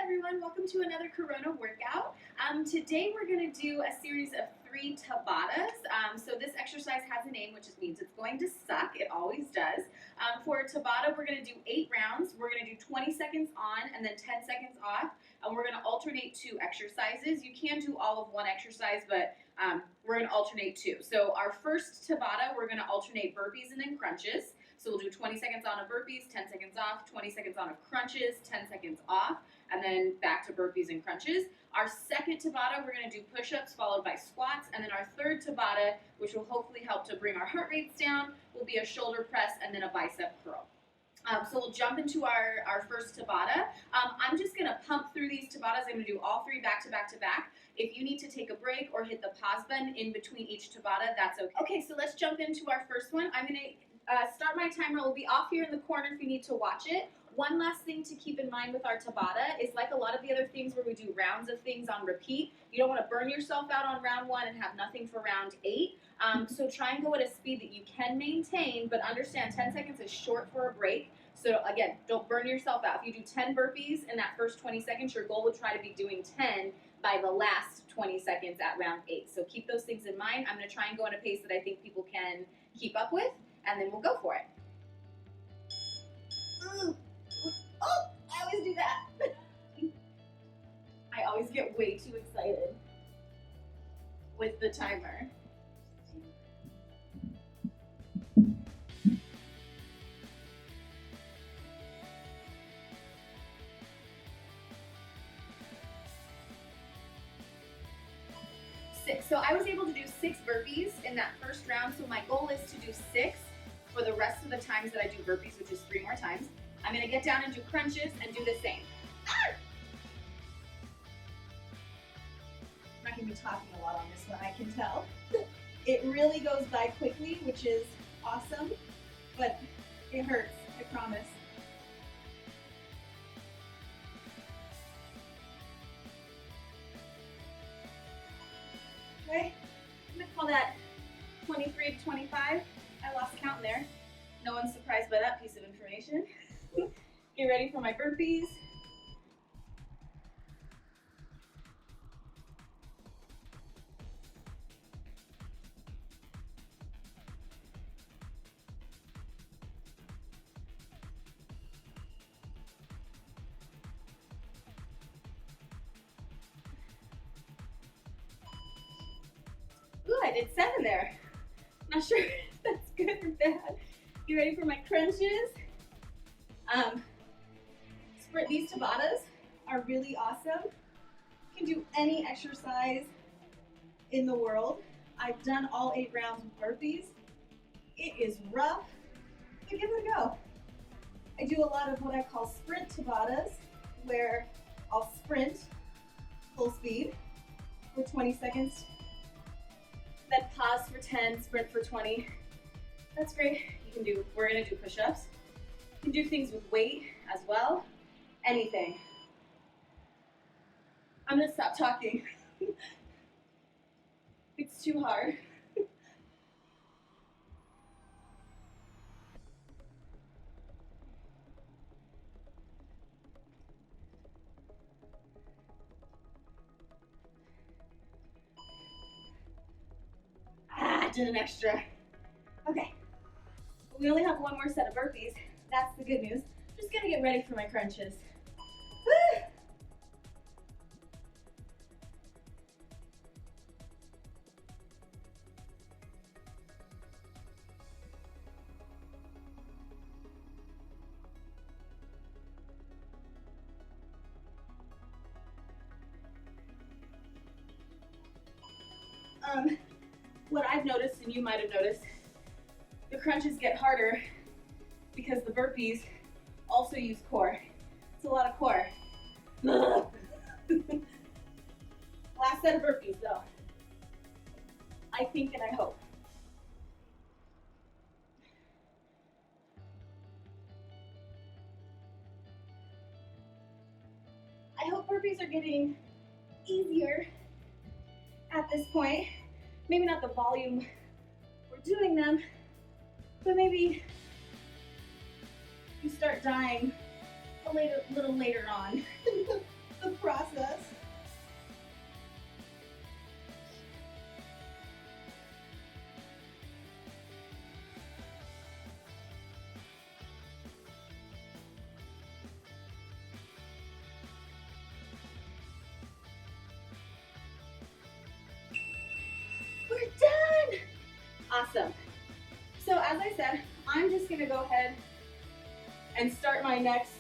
everyone, welcome to another Corona workout. Today we're going to do a series of 3 Tabatas. So this exercise has a name, which means it's going to suck. It always does. For Tabata, we're going to do 8 rounds. We're going to do 20 seconds on and then 10 seconds off. And we're going to alternate 2 exercises. You can do all of one exercise, but we're going to alternate 2. So our first Tabata, we're going to alternate burpees and then crunches. So we'll do 20 seconds on of burpees, 10 seconds off, 20 seconds on of crunches, 10 seconds off, and then back to burpees and crunches. Our second Tabata, we're going to do push-ups followed by squats, and then our third Tabata, which will hopefully help to bring our heart rates down, will be a shoulder press and then a bicep curl. So we'll jump into our first Tabata. I'm just going to pump through these Tabatas. I'm going to do all 3 back to back to back. If you need to take a break or hit the pause button in between each Tabata, that's okay. Okay, so let's jump into our first one. I'm going to start my timer. Will be off here in the corner if you need to watch it. One last thing to keep in mind with our Tabata is, like a lot of the other things where we do rounds of things on repeat, you don't want to burn yourself out on round 1 and have nothing for round 8. So try and go at a speed that you can maintain, but understand 10 seconds is short for a break. So again, don't burn yourself out. If you do 10 burpees in that first 20 seconds, your goal would try to be doing 10 by the last 20 seconds at round 8. So keep those things in mind. I'm going to try and go at a pace that I think people can keep up with, and then we'll go for it. Ooh. Oh, I always do that. I always get way too excited with the timer. So I was able to do 6 burpees in that first round, so my goal is to do 6 for the rest of the times that I do burpees, which is 3 more times. I'm going to get down and do crunches and do the same. I'm not going to be talking a lot on this one, I can tell. It really goes by quickly, which is awesome, but it hurts, I promise. Okay, I'm going to call that 23 to 25. I lost count there. No one's surprised by that piece of information. Get ready for my burpees. Ooh, I did 7 there. Not sure if that's good or bad. Get ready for my crunches. These Tabatas are really awesome. You can do any exercise in the world. I've done all 8 rounds with burpees. It is rough, but give it a go. I do a lot of what I call sprint Tabatas, where I'll sprint full speed for 20 seconds, then pause for 10, sprint for 20. That's great. We're gonna do push-ups. You can do things with weight as well. Anything. I'm gonna stop talking. It's too hard. I did an extra. Okay. We only have 1 more set of burpees. That's the good news. I'm just gonna get ready for my crunches. Woo! What I've noticed, and you might have noticed, the crunches get harder because the burpees also use core. It's a lot of core. Last set of burpees though. I think and I hope. I hope burpees are getting easier at this point. Maybe not the volume we're doing them, but maybe you start dying a little later on. The Awesome. So as I said, I'm just gonna go ahead and start my next,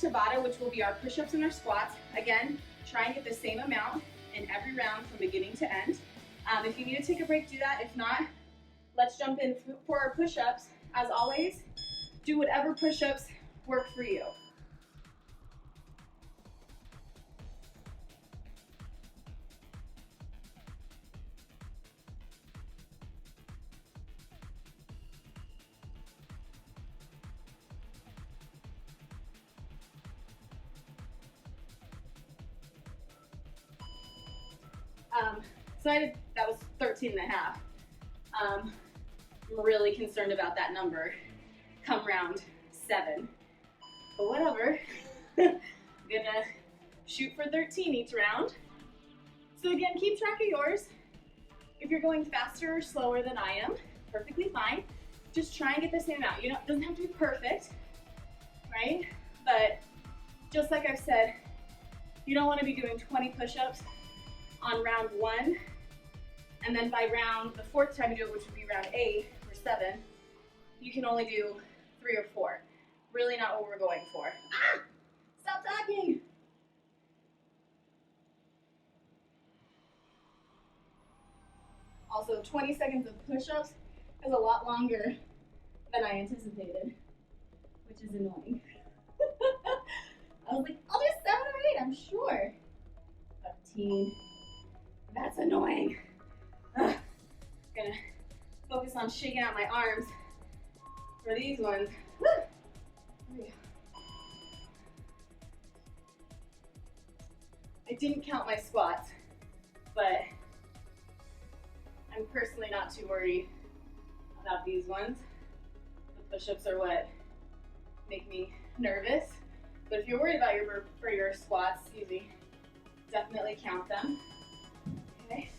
Tabata, which will be our push-ups and our squats. Again, try and get the same amount in every round from beginning to end. If you need to take a break, do that. If not, let's jump in for our push-ups. As always, do whatever push-ups work for you. That was 13 and a half. I'm really concerned about that number come round 7. But whatever. I'm gonna shoot for 13 each round. So again, keep track of yours. If you're going faster or slower than I am, perfectly fine. Just try and get the same amount. You know, it doesn't have to be perfect, right? But just like I've said, you don't want to be doing 20 push-ups on round 1, and then by the 4th time you do it, which would be round 8 or 7, you can only do 3 or 4. Really not what we're going for. Ah! Stop talking! Also, 20 seconds of push-ups is a lot longer than I anticipated, which is annoying. I was like, I'll do 7 or 8, I'm sure. 15. That's annoying. Ugh. Gonna focus on shaking out my arms for these ones. Woo. There we go. I didn't count my squats, but I'm personally not too worried about these ones. The push-ups are what make me nervous. But if you're worried about your squats, definitely count them. Okay.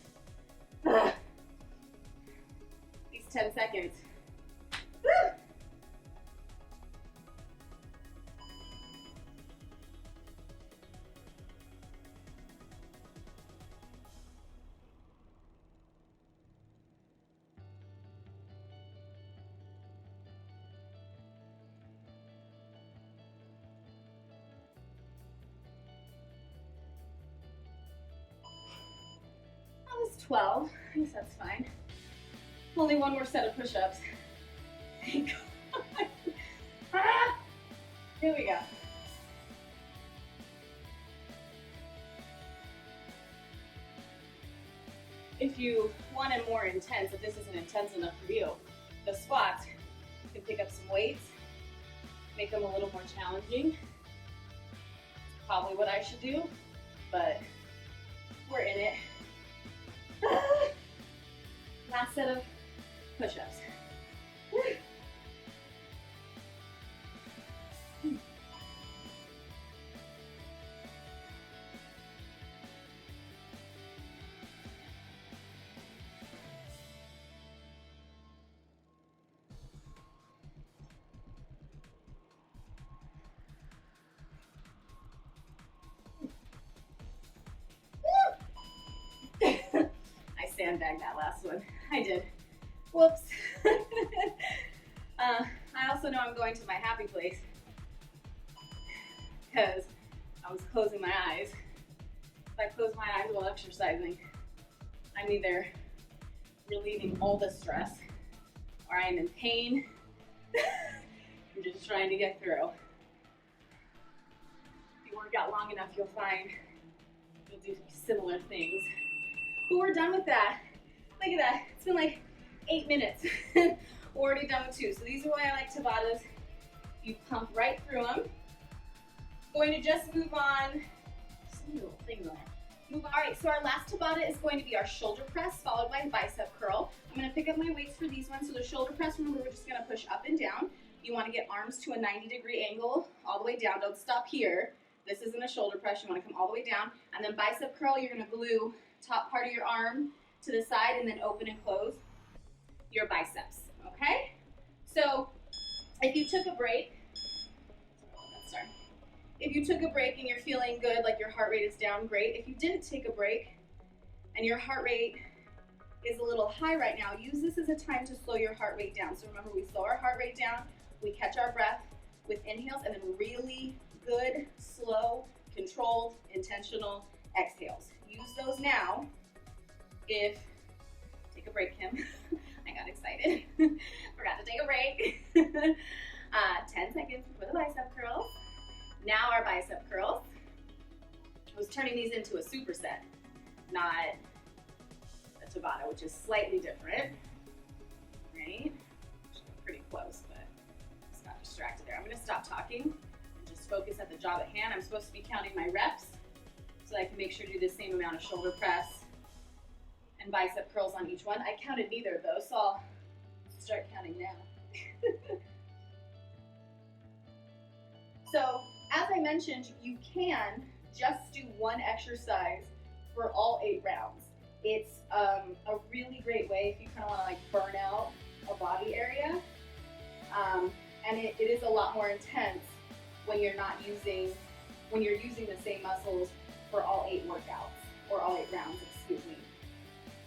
These 10 seconds. Woo. That was 12. I guess that's fine. Only one more set of push-ups. Thank God. Ah! Here we go. If you want it more intense, if this isn't intense enough for you, the squats, you can pick up some weights, make them a little more challenging. It's probably what I should do, but we're in it. Last set of push-ups. I sandbagged that last one. I did. Whoops. I also know I'm going to my happy place because I was closing my eyes. If I close my eyes while exercising, I'm either relieving all the stress or I am in pain. I'm just trying to get through. If you work out long enough, you'll find you'll do similar things. But we're done with that. Look at that. It's been like 8 minutes. We're already done with 2. So these are why I like Tabatas. You pump right through them. Going to just move on. Some little things on there. All right, so our last Tabata is going to be our shoulder press, followed by bicep curl. I'm going to pick up my weights for these ones. So the shoulder press, remember, we're just going to push up and down. You want to get arms to a 90-degree angle all the way down. Don't stop here. This isn't a shoulder press. You want to come all the way down. And then bicep curl, you're going to glue top part of your arm to the side and then open and close your biceps, okay? So if you took a break, if you took a break and you're feeling good, like your heart rate is down, great. If you didn't take a break and your heart rate is a little high right now, use this as a time to slow your heart rate down. So remember, we slow our heart rate down, we catch our breath with inhales, and then really good, slow, controlled, intentional exhales. Use those now. Take a break, Kim. I got excited. Forgot to take a break. 10 seconds for the bicep curls. Now our bicep curls. I was turning these into a superset, not a Tabata, which is slightly different, right? Pretty close, but just got distracted there. I'm gonna stop talking and just focus at the job at hand. I'm supposed to be counting my reps so I can make sure to do the same amount of shoulder press and bicep curls on each one. I counted neither of those, so I'll start counting now. So, as I mentioned, you can just do one exercise for all 8 rounds. It's a really great way if you kind of want to like burn out a body area, and it is a lot more intense when you're using the same muscles for all 8 workouts, or all 8 rounds, excuse me.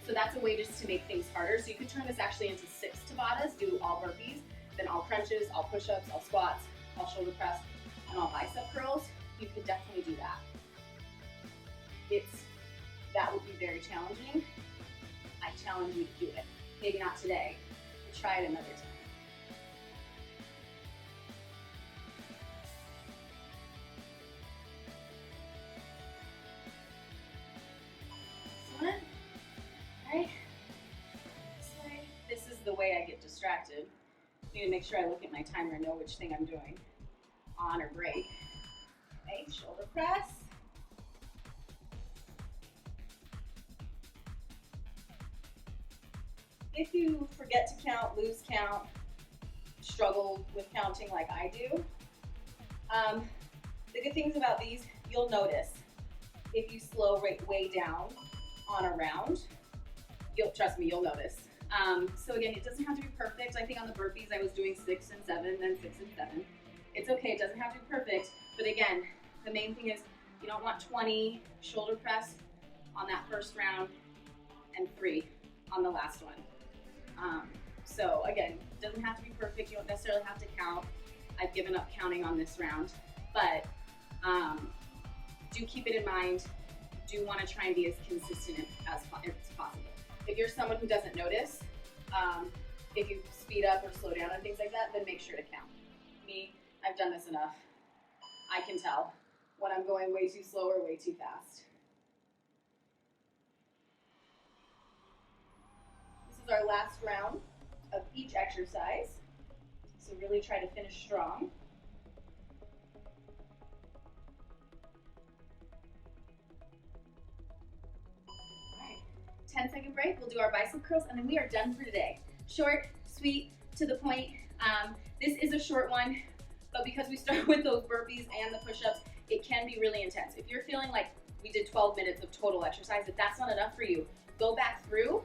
So that's a way just to make things harder. So you could turn this actually into 6 Tabatas, do all burpees, then all crunches, all push-ups, all squats, all shoulder press, and all bicep curls. You could definitely do that. That would be very challenging. I challenge you to do it. Maybe not today, but try it another time. Excellent. All right. This way. This is the way I get distracted. I need to make sure I look at my timer and know which thing I'm doing. On or break. Okay, shoulder press. If you forget to count, lose count, struggle with counting like I do, the good things about these, you'll notice if you slow rate way down on a round, trust me, you'll notice. So again, it doesn't have to be perfect. I think on the burpees I was doing 6 and 7, then 6 and 7. It's okay, it doesn't have to be perfect, but again, the main thing is you don't want 20 shoulder press on that first round and 3 on the last one. So again, it doesn't have to be perfect, you don't necessarily have to count. I've given up counting on this round, but do keep it in mind. Do want to try and be as consistent as possible. If you're someone who doesn't notice, if you speed up or slow down and things like that, then make sure to count. Me, I've done this enough. I can tell when I'm going way too slow or way too fast. This is our last round of each exercise, so really try to finish strong. All right, 10-second break. We'll do our bicep curls, and then we are done for today. Short, sweet, to the point. This is a short one, but because we start with those burpees and the push-ups, it can be really intense. If you're feeling like we did 12 minutes of total exercise, if that's not enough for you, go back through,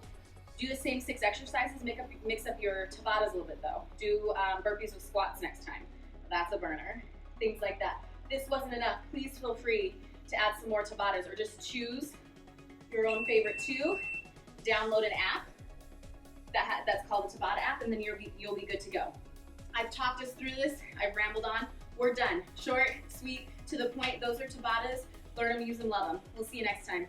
do the same 6 exercises, mix up your Tabatas a little bit though. Do burpees with squats next time. That's a burner. Things like that. If this wasn't enough, please feel free to add some more Tabatas, or just choose your own favorite 2, download an app that's called the Tabata app, and then you'll be good to go. I've talked us through this, I've rambled on, we're done. Short, sweet, to the point, those are Tabatas. Learn them, use them, love them. We'll see you next time.